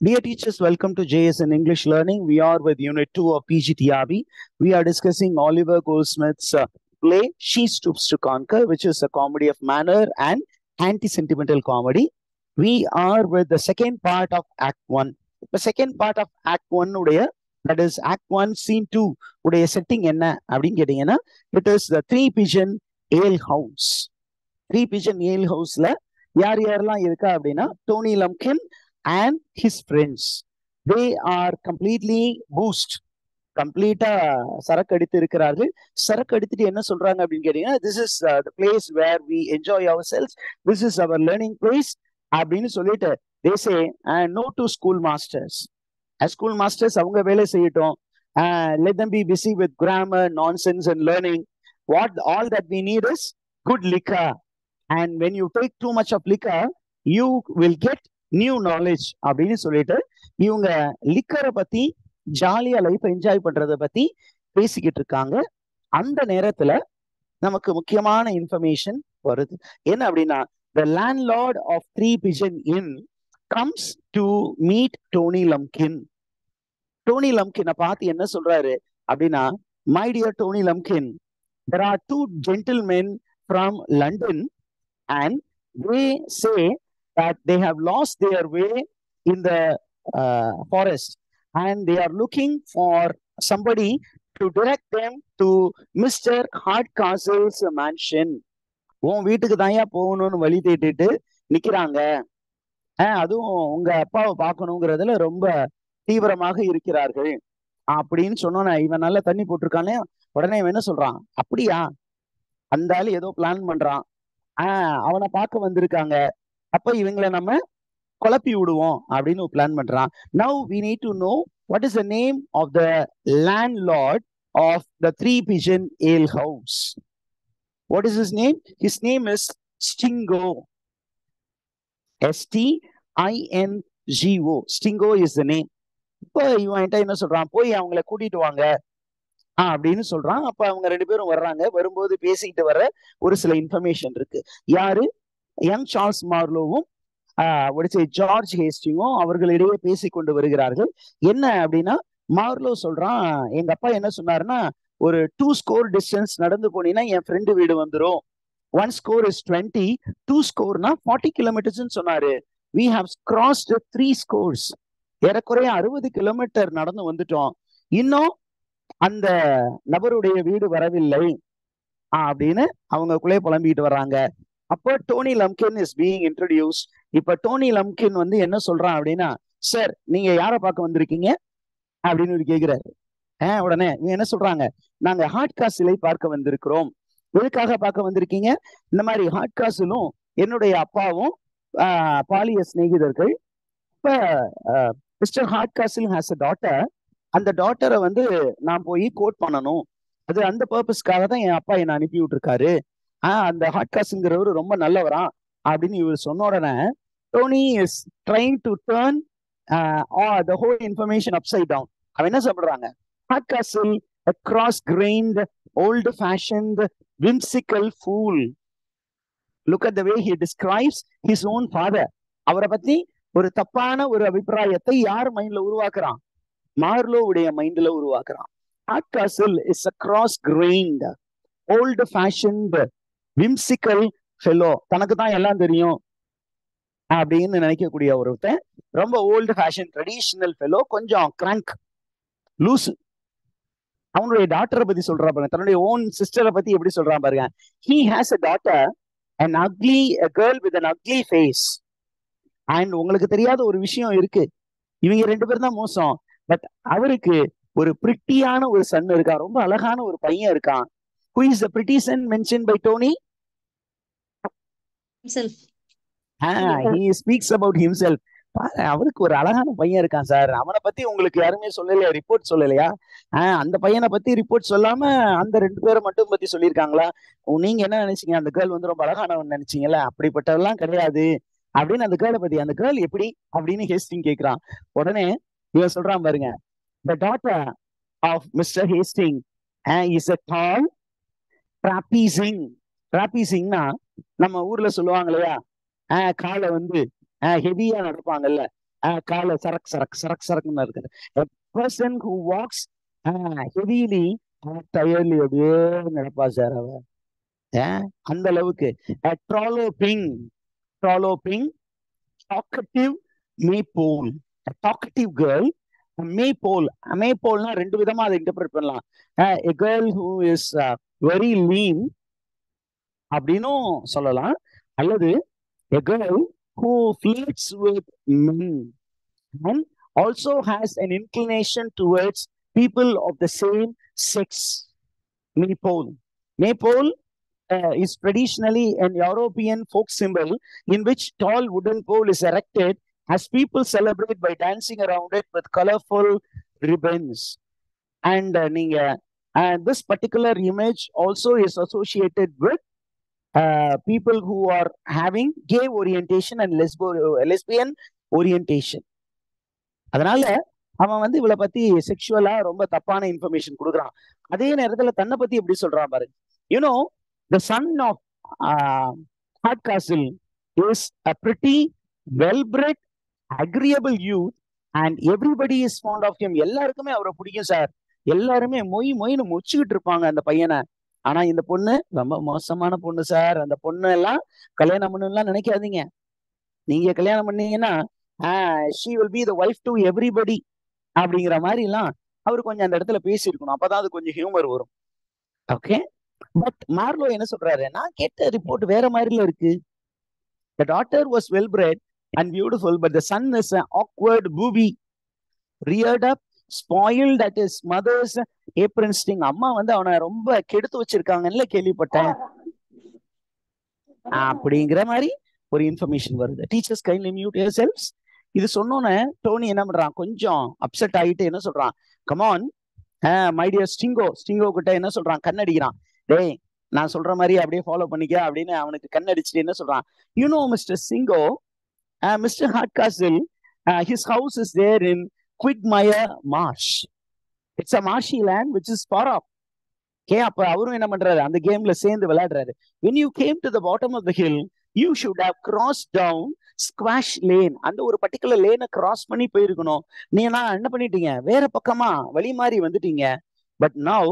Dear teachers, welcome to JSN English Learning. We are with Unit 2 of PGTRB. We are discussing Oliver Goldsmith's play She Stoops to Conquer, which is a comedy of manner and anti-sentimental comedy. We are with the second part of Act 1. The second part of Act 1 உடைய, that is Act 1 Scene 2 உடைய setting என்ன அப்படின்னு கேட்டீங்கன்னா, it is the Three Pigeon Ale House. Three Pigeon Ale Houseல யாரெல்லாம் இருக்கா அப்படின்னா, Dhoni Lumpkin and his friends. They are completely boosted. கம்ப்ளீட்டா சரக்கு அடித்து இருக்கிறார்கள். சரக்கு அடித்துட்டு என்ன சொல்றாங்க அப்படின்னு கேட்டீங்கன்னா, this is the place where we enjoy ourselves. This is our learning place அப்படின்னு சொல்லிட்டு they say no to school masters. As school masters அவங்க வேலை செய்யட்டும். Let them be busy with grammar, nonsense and learning. What all that we need is good liquor. And when you take too much of liquor, you will get new knowledge அப்படின்னு சொல்லிட்டு இவங்க லிக்கரை பத்தி ஜாலியா life enjoy பண்றதை பத்தி பேசிக்கிட்டு இருக்காங்க. அந்த நேரத்துல நமக்கு முக்கியமான இன்ஃபர்மேஷன் வருது. என்ன அப்படின்னா, the landlord of Three Pigeon Inn comes to meet Tony Lumpkin. Dhoni லம்கினை பார்த்து என்ன சொல்றாரு அப்படின்னா, my dear Tony Lumpkin, there are two gentlemen from London and they say that they have lost their way in the forest and they are looking for somebody to direct them to Mr. Hardcastle's mansion. உன் வீட்டுக்கு தாயா போகணும்னு வழி தேடிட்டு நிக்கிறாங்க. அதுவும் உங்க அப்பாவை பார்க்கணுங்கிறதுல ரொம்ப தீவிரமாக இருக்கிறார்கள் அப்படின்னு சொன்னோன்னே, இவன் நல்லா தண்ணி போட்டிருக்கானே, உடனே இவன் என்ன சொல்றான், அப்படியா, அந்த ஆளு ஏதோ பிளான் பண்றான், அவனை பார்க்க வந்திருக்காங்க, அப்ப இவங்களை நம்ம குழப்பி விடுவோம் அப்படின்னு பிளான் பண்றான். Now we need to know what is the name of the landlord of the Three Pigeon Ale House. What is his name? His name is Stingo. Stingo. Stingo is the name. இப்போ இவன் என்ன சொல்றான், போய் அவங்களை கூட்டிட்டு வாங்க அப்படின்னு சொல்றான். அப்ப அவங்க ரெண்டு பேரும் வர்றாங்க. வரும்போது பேசிக்கிட்டு வர ஒரு சில இன்ஃபர்மேஷன் இருக்கு. யாரு, யங் சார்ல்ஸ் மார்லோவும் ஜார்ஜ் ஹேஸ்டிங்கும் அவர்களிடையே பேசி கொண்டு வருகிறார்கள். என்ன அப்படின்னா, மார்லோ சொல்றான், எங்க அப்பா என்ன சொன்னாருன்னா, ஒரு 2 score டிஸ்டன்ஸ் நடந்து போனீங்கன்னா என் ஃப்ரெண்டு வீடு வந்துடும். 1 score is 20, 2 scoreனா 40 கிலோமீட்டர்ஸ் சொன்னாரு. we have crossed 3 scores. ஏறக்குறைய 60 கிலோமீட்டர் நடந்து வந்துட்டோம், இன்னும் அந்த நபருடைய வீடு வரவில்லை அப்படின்னு அவங்களுக்குள்ளே புலம்பிட்டு வர்றாங்க. அப்போ Dhoni Lumpkin is being introduce. இப்ப டோனி லம்கின் வந்து என்ன சொல்றான் அப்படின்னா, சார் நீங்க யாரை பார்க்க வந்திருக்கீங்க அப்படின்னு கேட்கிறாரு. உடனே இவங்க என்ன சொல்றாங்க, நாங்க ஹார்ட்காஸ்டிலை பார்க்க வந்திருக்கிறோம். எதுக்காக பார்க்க வந்திருக்கீங்க? இந்த மாதிரி ஹார்ட்காஸ்டிலும் என்னுடைய அப்பாவும் பாலிய சிநேகிதர்கள். இப்ப மிஸ்டர் ஹார்ட்காஸ்டில் ஹாஸ் அ டாட்டர். அந்த டாட்டரை வந்து நான் போய் கோட் பண்ணணும். அது அந்த பர்பஸ்க்காக தான் என் அப்பா என்னை அனுப்பி விட்டுருக்காரு. அந்த ஹார்ட்காஸ்ட்ங்கிறவர் ரொம்ப நல்லவரா அப்படின்னு இவர் சொன்ன உடனே, Tony is trying to turn the whole information upside down. அவன் என்ன சொல்றாங்க, ஹார்ட்காஸ்டில் a cross-grained, old-fashioned, whimsical fool. Look at the way he describes his own father. அவரை பத்தி ஒரு தப்பான ஒரு அபிப்பிராயத்தை யார் மைண்ட்ல உருவாக்குறான், மார்லோவுடைய மைண்ட்ல உருவாக்குறான். ஹார்ட்காஸ்டில் is a cross-grained, old-fashioned, whimsical fellow. தனக்கு தான் எல்லாம் தெரியும் அப்படின்னு நினைக்கக்கூடிய ஒருத்தன், ரொம்ப ஓல்டு ஃபேஷன் ட்ரெடிஷனல் ஃபெலோ, கொஞ்சம் கிராங்க், லூசு. அவனுடைய டாக்டரை பத்தி சொல்றா பாருங்க, தன்னுடைய ஓன் சிஸ்டரை பத்தி எப்படி சொல்றான் பாருங்க. he has a daughter, a girl with an ugly face. and உங்களுக்கு தெரியாத ஒரு விஷயம் இருக்கு, இவங்க ரெண்டு பேரும் தான் மோசம், பட் அவருக்கு ஒரு பிரிட்டியான ஒரு சன் இருக்கான், ரொம்ப அழகான ஒரு பையன் இருக்கான். who is the pretty son mentioned by Tony? himself. he speaks about himself. அவருக்கு ஒரு அழகான பையன் இருக்கான் சார், அவனை பத்தி உங்களுக்கு யாருமே சொல்லலையா, ரிப்போர்ட் சொல்லலையா? அந்த பையனை பத்தி ரிப்போர்ட் சொல்லாம அந்த 2 பேரை மட்டும் பத்தி சொல்லியிருக்காங்களா? நீங்க என்ன நினைச்சீங்க, அந்த கேர்ள் வந்து ரொம்ப அழகானவன் நினைச்சீங்கல்ல? அப்படிப்பட்டவெல்லாம் கிடையாது அப்படின்னு அந்த கேர்ளை பத்தி, அந்த கேர்ள் எப்படி அப்படின்னு ஹேஸ்டிங் கேட்கிறான். உடனே இவன் சொல்றான் பாருங்க, the daughter of Mr. Hastings is a tall, trapeziing. trapeziingனா நம்ம ஊர்ல சொல்லுவாங்க இல்லையா, காலை வந்து ஹெவியா நடப்பாங்கல்ல, காலை சரக் சரக் சரக் சரக்குன்னு இருக்குது. A person who walks heavily டயர்லி அப்படியே நடப்பா சார் அவ. அந்த அளவுக்கு trolloping, talkative maypole, a talkative girl, maypole. maypoleனா ரெண்டு விதமா அதை இன்டர்பிரட் பண்ணலாம். a girl who is very lean அப்படின்னும் சொல்லலாம், அல்லது a girl who flirts with men and also has an inclination towards people of the same sex. Maypole. Maypole is traditionally an European folk symbol in which tall wooden pole is erected as people celebrate by dancing around it with colorful ribbons. And this particular image also is associated with people who are having gay orientation and lesbian orientation. அதனால அவன் வந்து இவளை பத்தி செக்ஷுவலா ரொம்ப தப்பான information கொடுக்குறான். அதே நேரத்துல தன்னை பத்தி எப்படி சொல்றான் பாருங்க. You know the son of Hardcastle is a pretty well-bred, agreeable youth and everybody is fond of him. எல்லாருக்குமே அவரை பிடிக்கும் சார். எல்லாருமே மொயின்னு முச்சுக்கிட்டு இருப்பாங்க அந்த பையனை. ஆனா இந்த பொண்ணு ரொம்ப மோசமான பொண்ணு சார். அந்த பொண்ணு எல்லாம் கல்யாணம் பண்ணலாம் நினைக்காதீங்க. நீங்க கல்யாணம் பண்ணீங்கன்னா she will be the wife to everybody அப்படிங்கிற மாதிரி எல்லாம் அவரு கொஞ்சம் அந்த இடத்துல பேசியிருக்கணும். அப்பதான் அது கொஞ்சம் ஹியூமர் வரும். ஓகே, பட் மார்லோ என்ன சொல்றாரு, நான் கேட்ட ரிப்போர்ட் வேற மாதிரில இருக்கு. The daughter was well bred and beautiful, but the son is an awkward booby, reared up, spoiled at his mother's apron string. அம்மா வந்து அவனை ரொம்ப கெடுத்து வச்சிருக்காங்கன்னு கேள்விப்பட்டேன் அப்படிங்கிற மாதிரி ஒரு இன்ஃபர்மேஷன் வருது. Teachers kindly mute yourselves. இது சொன்னோன்னே டோனி என்ன பண்றான், கொஞ்சம் அப்செட் ஆகிட்டு என்ன சொல்றான், கமான் மை டியர் ஸ்டிங்கோ கிட்ட என்ன சொல்றான், கண்ணடிக்கிறான். டேய் நான் சொல்ற மாதிரி அப்படியே ஃபாலோ பண்ணிக்க அப்படின்னு அவனுக்கு கண்ணடிச்சுட்டு என்ன சொல்றான், யூ நோ மிஸ்டர் சிங்கோ, mister Hardcastle, his house is there in Quagmire Marsh. It's a marshy land which is far off. அப்ப அவரும் என்ன பண்றாரு, அந்த கேம்ல சேர்ந்து விளையாடுறாரு. When you came to the bottom of the hill, you should have crossed down Squash Lane. அந்த ஒரு particular லேனை cross பண்ணி போயிருக்கணும். நீ என்ன பண்ணிட்டீங்க, வேற பக்கமா வழி மாறி வந்துட்டீங்க. But now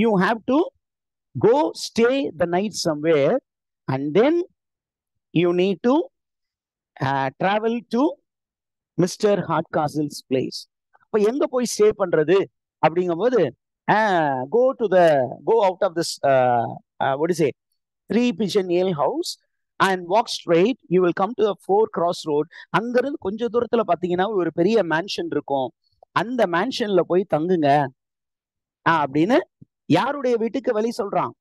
you have to go stay the night somewhere and then you need to travel to Mr. Hardcastle's place. அப்ப எங்க போய் ஸ்டே பண்றது அப்படிங்கும் போது go out of this what do you say, 3 pigeon ale house and walk straight. You will come to a 4 crossroad. அங்கிருந்து கொஞ்ச தூரத்துல பாத்தீங்கன்னா ஒரு பெரிய மேன்ஷன் இருக்கும். அந்த மேன்ஷன்ல போய் தங்குங்க அப்படின்னு யாருடைய வீட்டுக்கு வழி சொல்றான்.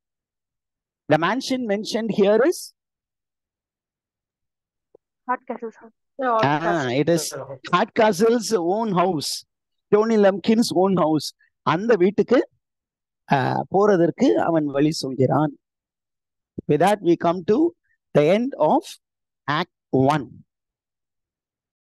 The mansion mentioned here is Hardcastle's house. It is Hardcastle's own house, Tony Lumpkin's own house. அந்த வீட்டுக்கு போறதற்கு அவன் வழி சொல்கிறான். With that we come to the end of Act 1.